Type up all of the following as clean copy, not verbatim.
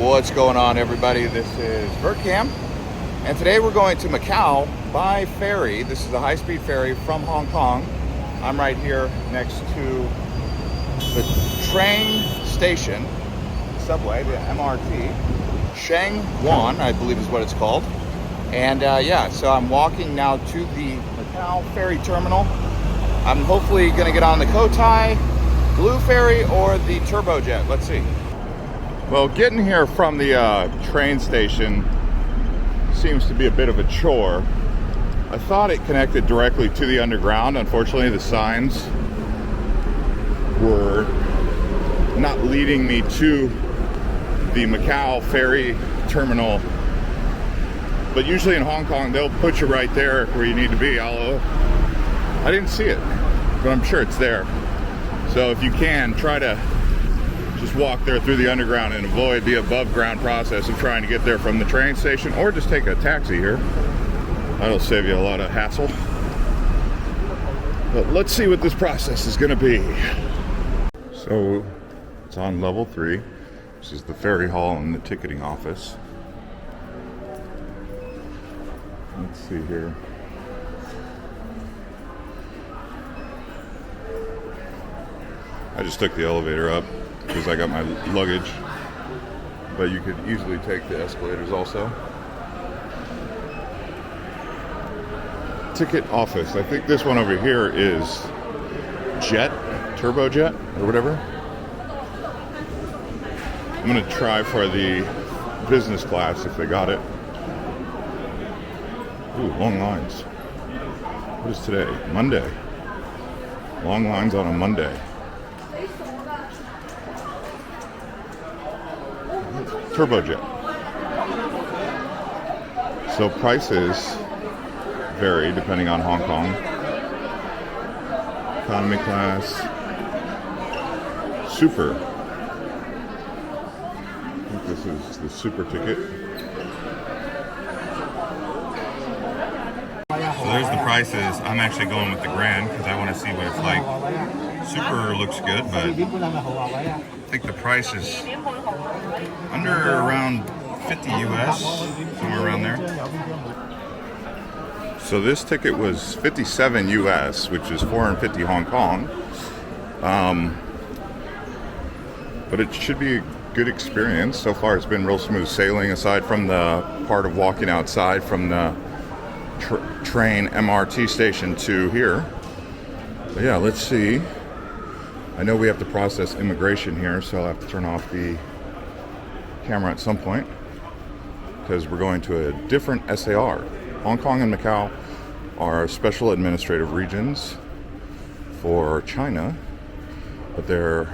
What's going on, everybody? This is VirtCam, and today we're going to Macau by ferry. This is a high-speed ferry from Hong Kong. I'm right here next to the train station, subway, the MRT. Shangwan, I believe is what it's called. And yeah, so I'm walking now to the Macau Ferry terminal. I'm hopefully going to get on the Cotai, Blue Ferry, or the Turbojet. Let's see. Well, getting here from the train station seems to be a bit of a chore. I thought it connected directly to the underground. Unfortunately, the signs were not leading me to the Macau Ferry terminal. But usually in Hong Kong, they'll put you right there where you need to be. I didn't see it, but I'm sure it's there. So if you can, try to just walk there through the underground and avoid the above ground process of trying to get there from the train station, or just take a taxi here. That'll save you a lot of hassle. But let's see what this process is going to be. So it's on level 3. This is the ferry hall and the ticketing office. Let's see here. I just took the elevator up because I got my luggage, but you could easily take the escalators also. Ticket office. I think this one over here is Jet, Turbojet, or whatever. I'm gonna try for the business class if they got it. Ooh, long lines. What is today? Monday. Long lines on a Monday. Turbojet. So prices vary depending on Hong Kong. Economy class. Super. I think this is the super ticket. So there's the prices. I'm actually going with the grand because I want to see what it's like. Super looks good, but I think the price is under around 50 US, somewhere around there. So this ticket was 57 US, which is 450 Hong Kong. But it should be a good experience. So far it's been real smooth sailing, aside from the part of walking outside from the train MRT station to here. But yeah, let's see. I know we have to process immigration here, so I'll have to turn off the camera at some point because we're going to a different SAR. Hong Kong and Macau are special administrative regions for China, but their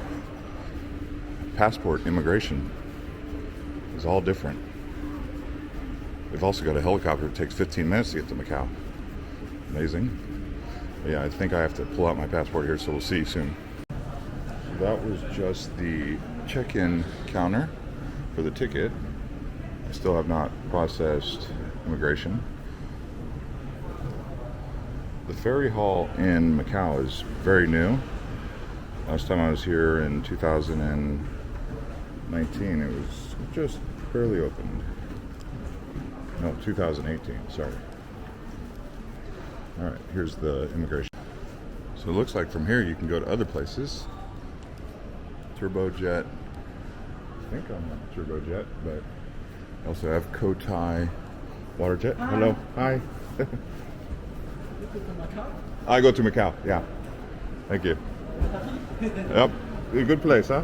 passport immigration is all different. They've also got a helicopter that takes 15 minutes to get to Macau. Amazing. But yeah, I think I have to pull out my passport here, so we'll see you soon. So that was just the check-in counter for the ticket. I still have not processed immigration. The ferry hall in Macau is very new. Last time I was here in 2019, it was just barely opened. No, 2018, sorry. All right, here's the immigration. So it looks like from here you can go to other places. Turbojet. I think I'm on Turbojet, but I also have Cotai Waterjet. Hi. Hello. Hi. You go to Macau? I go to Macau, yeah. Thank you. Yep. A good place, huh?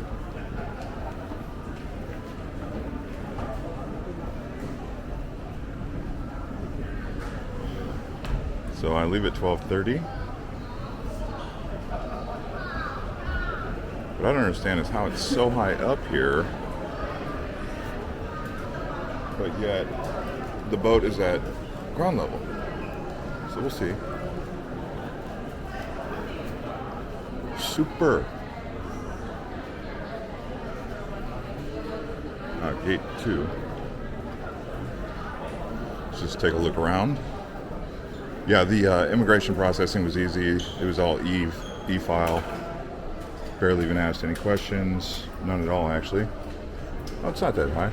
So I leave at 12:30. What I don't understand is how it's so high up here, but yet the boat is at ground level. So we'll see. Super. Gate 2. Let's just take a look around. Yeah, the immigration processing was easy. It was all e-file. Barely even asked any questions. None at all, actually. Oh, it's not that high.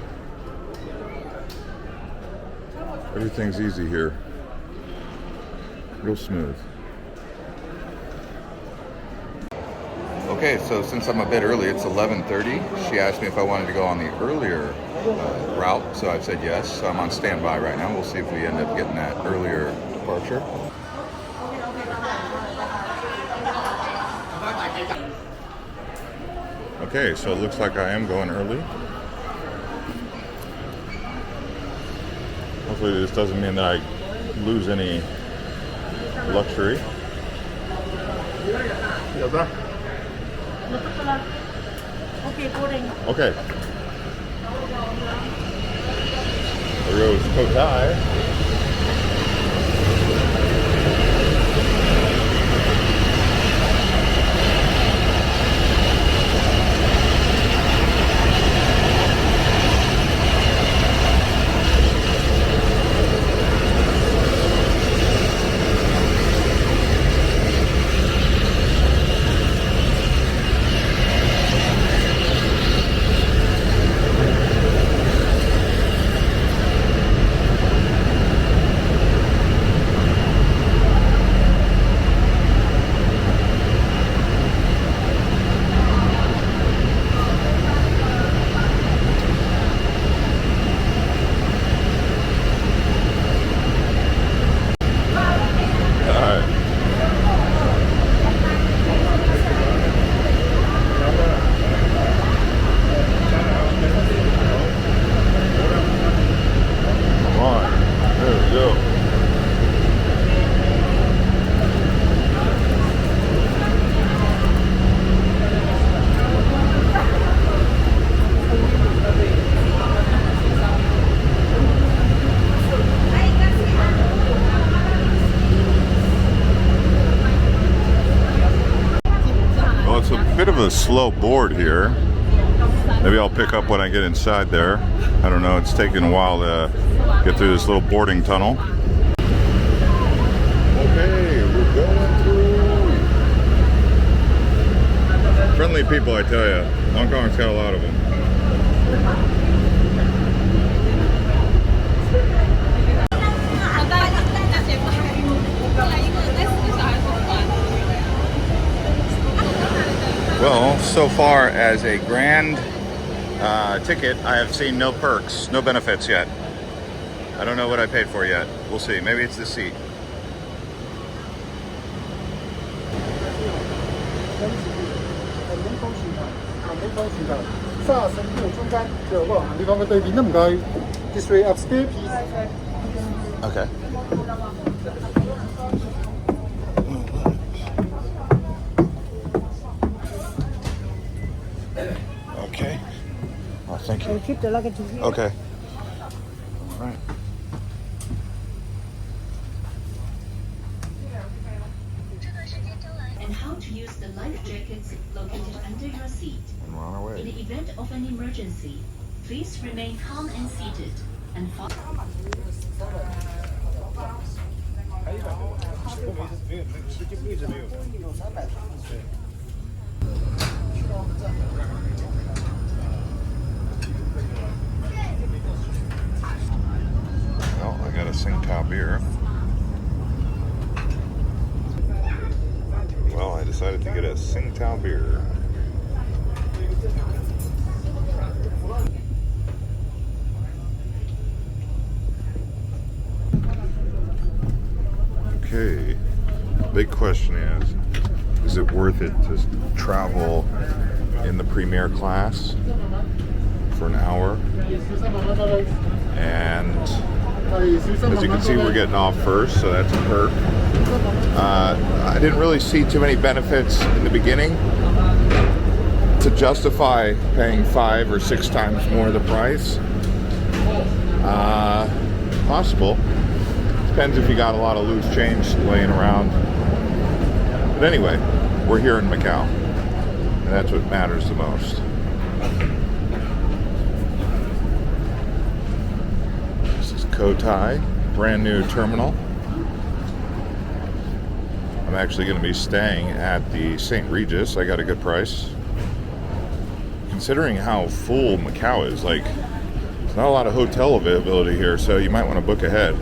Everything's easy here. Real smooth. Okay, so since I'm a bit early, it's 11:30. She asked me if I wanted to go on the earlier route, so I said yes. So I'm on standby right now. We'll see if we end up getting that earlier departure. Okay, so it looks like I am going early. Hopefully this doesn't mean that I lose any luxury. Okay. There goes Kotai. Bit of a slow board here. Maybe I'll pick up when I get inside there. I don't know, it's taking a while to get through this little boarding tunnel. Okay, we're going through. Friendly people, I tell you. Hong Kong's got a lot of them. Well, so far as a grand ticket, I have seen no perks, no benefits yet. I don't know what I paid for yet. We'll see. Maybe it's the seat. Okay. Okay. Oh, thank you. Keep the luggage here. Okay. All right. And how to use the life jackets located under your seat. And we're on our In way. the event of an emergency, please remain calm and seated and follow. Well, I got a Tsingtao beer. Well, I decided to get a Tsingtao beer. Okay, big question is it worth it to travel in the premier class for an hour? And as you can see, we're getting off first, so that's a perk. I didn't really see too many benefits in the beginning to justify paying 5 or 6 times more the price. Possible. Depends if you got a lot of loose change laying around. But anyway, we're here in Macau, and that's what matters the most. This is Kotai, brand new terminal. I'm actually going to be staying at the St. Regis. I got a good price. Considering how full Macau is, like, there's not a lot of hotel availability here, so you might want to book ahead.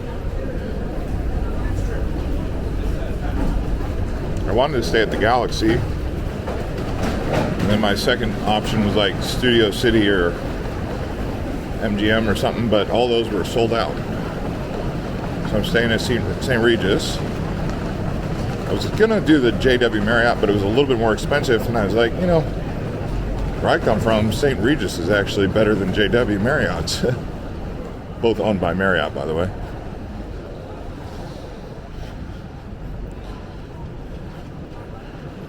I wanted to stay at the Galaxy. And then my second option was like Studio City or MGM or something, but all those were sold out. So I'm staying at St. Regis. I was gonna do the JW Marriott, but it was a little bit more expensive, and I was like, you know, where I come from, St. Regis is actually better than JW Marriott's. Both owned by Marriott, by the way.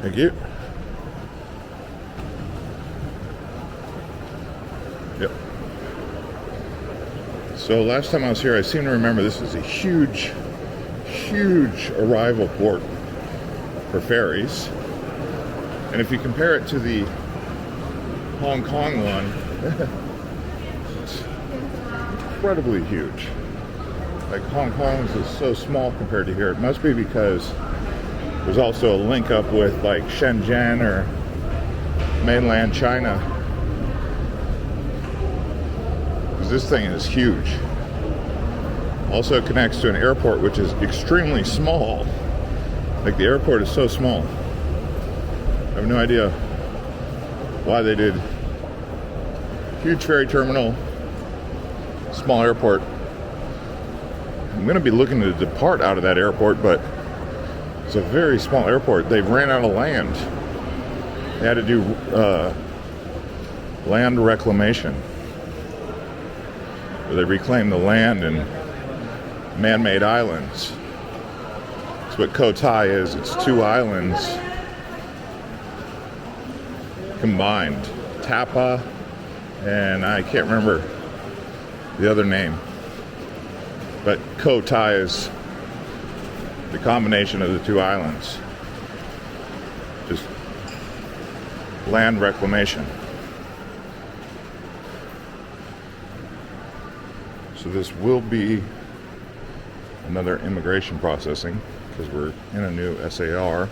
Thank you. Yep. So last time I was here, I seem to remember this is a huge arrival port for ferries. And if you compare it to the Hong Kong one, it's incredibly huge. Like Hong Kong's is so small compared to here. It must be because there's also a link up with like Shenzhen or mainland China. Because this thing is huge. Also connects to an airport which is extremely small. Like the airport is so small. I have no idea why they did huge ferry terminal, small airport. I'm going to be looking to depart out of that airport, but it's a very small airport. They ran out of land. They had to do land reclamation, where they reclaimed the land and man-made islands. That's what Koh Tai is. It's two islands combined. Tapa, and I can't remember the other name. But Koh Tai is the combination of the two islands. Just land reclamation. So this will be another immigration processing because we're in a new SAR.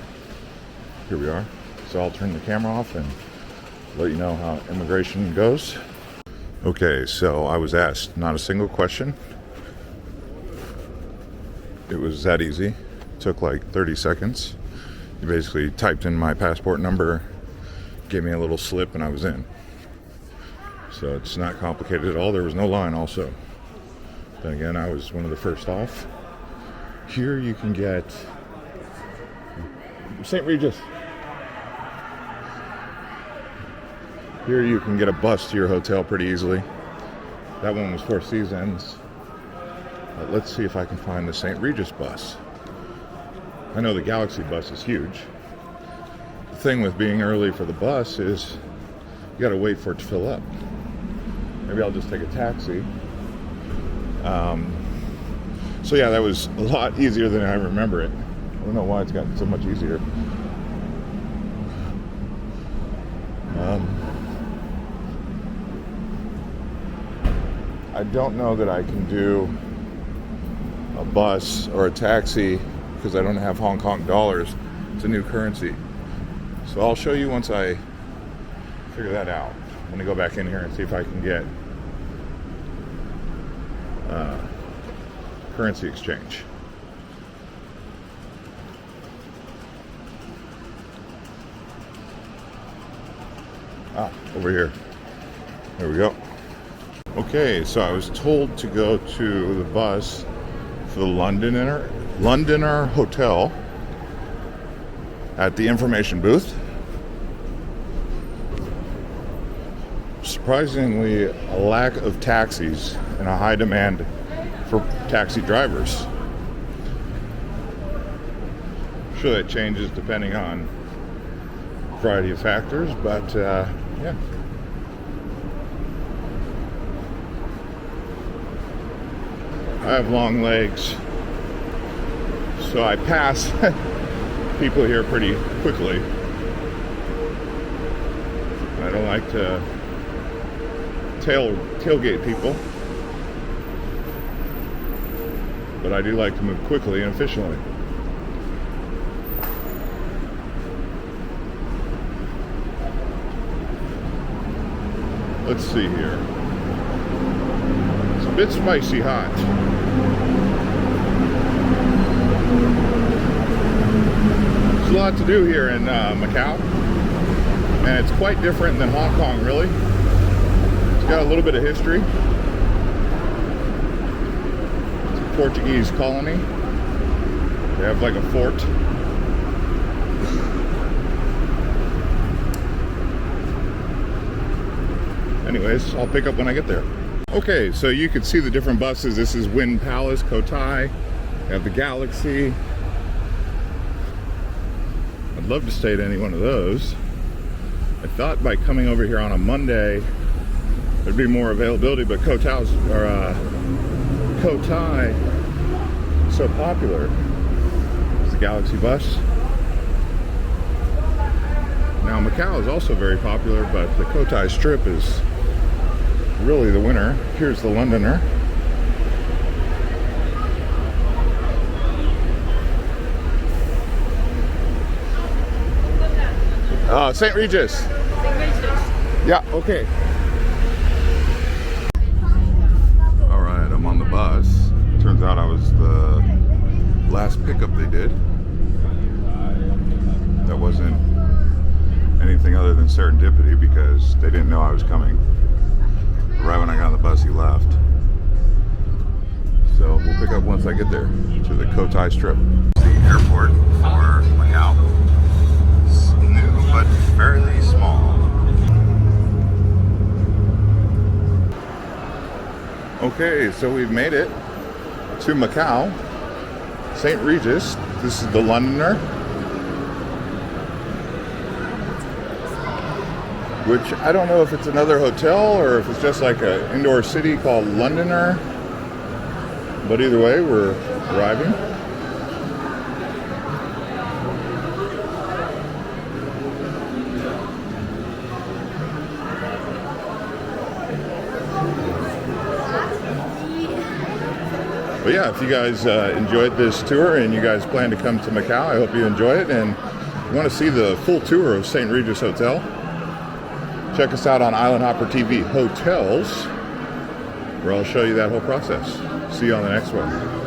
Here we are. So I'll turn the camera off and let you know how immigration goes. Okay, so I was asked not a single question. It was that easy. It took like 30 seconds. You basically typed in my passport number, gave me a little slip, and I was in. So it's not complicated at all. There was no line also. Then again, I was one of the first off. Here you can get St. Regis. Here you can get a bus to your hotel pretty easily. That one was Four Seasons. Let's see if I can find the St. Regis bus. I know the Galaxy bus is huge. The thing with being early for the bus is you gotta wait for it to fill up. Maybe I'll just take a taxi. So yeah, that was a lot easier than I remember it. I don't know why it's gotten so much easier. I don't know that I can do a bus or a taxi because I don't have Hong Kong dollars. It's a new currency. So I'll show you once I figure that out. I'm going to go back in here and see if I can get currency exchange. Over here. There we go. Okay, so I was told to go to the bus for the Londoner Hotel at the information booth. Surprisingly, a lack of taxis and a high demand for taxi drivers. I'm sure that changes depending on a variety of factors, but yeah. I have long legs, so I pass people here pretty quickly. I don't like to tailgate people, but I do like to move quickly and efficiently. Let's see here. It's a bit spicy hot. a lot to do here in Macau, and it's quite different than Hong Kong, really. It's got a little bit of history. It's a Portuguese colony. They have like a fort. Anyways, I'll pick up when I get there. Okay, so you can see the different buses. This is Wind Palace, Cotai. You have the Galaxy. I'd love to stay at any one of those. I thought by coming over here on a Monday there'd be more availability, but Cotai is so popular. It's the Galaxy bus. Now Macau is also very popular, but the Cotai Strip is really the winner. Here's the Londoner. St. Regis. St. Regis. Yeah, okay. Alright, I'm on the bus. Turns out I was the last pickup they did. That wasn't anything other than serendipity because they didn't know I was coming. Right when I got on the bus, he left. So we'll pick up once I get there to the Cotai Strip. The airport for Macau. It's new but fairly small. Okay, so we've made it to Macau, St. Regis. This is the Londoner, which I don't know if it's another hotel or if it's just like an indoor city called Londoner. But either way, we're arriving. But yeah, if you guys enjoyed this tour and you guys plan to come to Macau, I hope you enjoy it. And if you want to see the full tour of St. Regis Hotel, check us out on Island Hopper TV Hotels, where I'll show you that whole process. See you on the next one.